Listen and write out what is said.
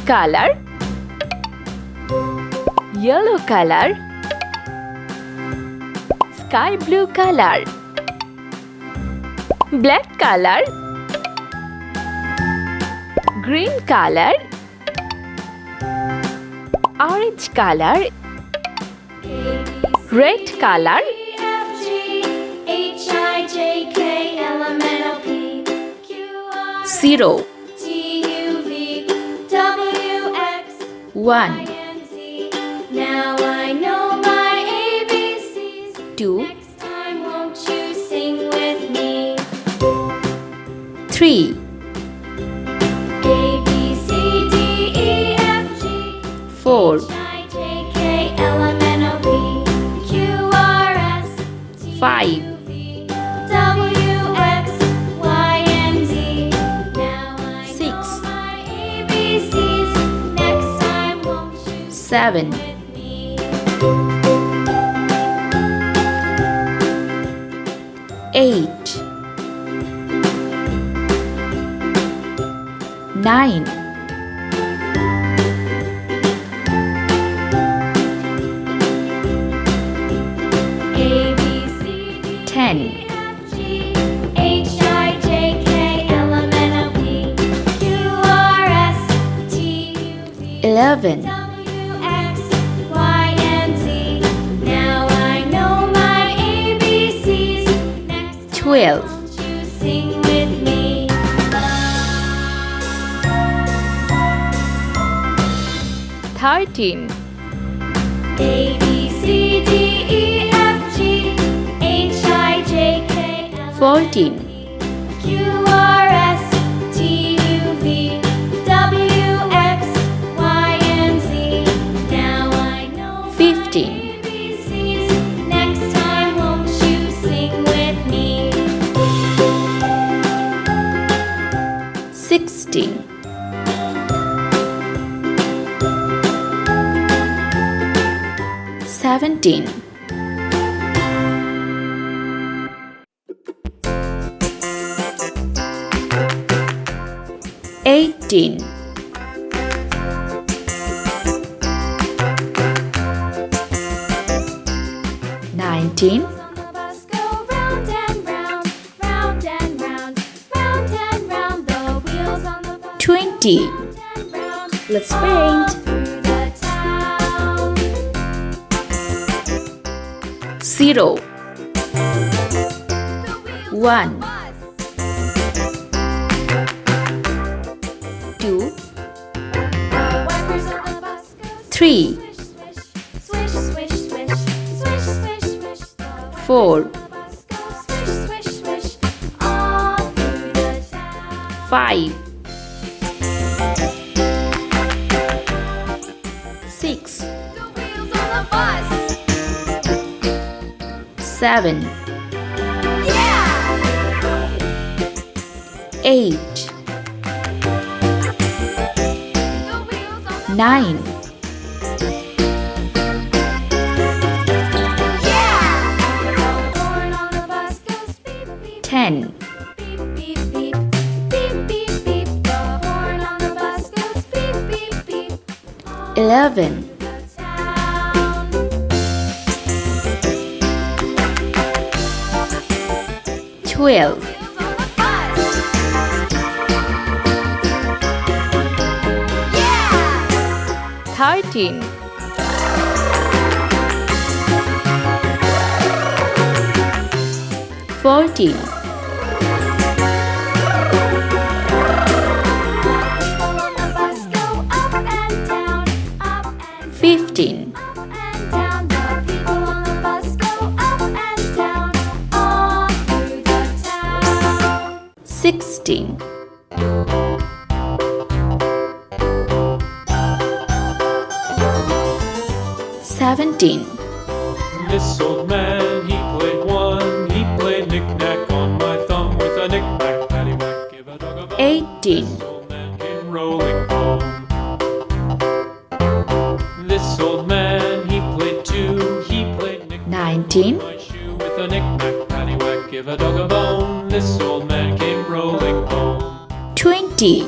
color, yellow color, sky blue color, black color, green color, orange color, red color, zero, one, Now I know my ABCs. two, Next time won't you sing with me? three, A, B, C, D, E, F, G, four, I, J, K, L, M, N, O, P, Q, R, S, T, five, U, V, W, X, Y, and Z. Now I six, know my ABCs. Next time won't you sing seven, with me? 8, 9, 10, W, 11, X, Y, and Z. Now I know my ABCs. Next time 12, won't you sing with me? 13, A, B, C, D, E, F, G, H, I, J, K, L, M, 14, Q, R, S, T, U, V, W, X, Y, and Z. Now I know my 15, ABCs. Next time won't you sing with me? 16, 17, 18, 19, On the bus go round and round, round and round, round and round. The wheels on the bus 20. round and round. Let's All paint. through the town. 0, The wheels 1, on the bus. 2, The wipers on the bus go 3, swish, swish, swish, swish, swish, swish, swish. The 4, wipers on the bus go swish, swish, swish, all through the town. 5, 6, The wheels on the bus. 7, Yeah! 8, The wheels on the 9, Yeah! The horn on the bus goes beep, beep, 10, beep, beep, beep, beep, beep, beep. The horn on the bus goes beep, beep, beep. All 11, the town. 12, Wheels on the bus. Yeah! 13, 14, 15, 16, 17, This old man, he played one. He played knick-knack on my thumb with a knick-knack, paddywhack, give a dog a bone. 18, This old man came rolling home. This old man, he played two. He played knick-knack 19, on my shoe with a knick-knack, paddywhack, give a dog a bone. This old man came rolling home. 20,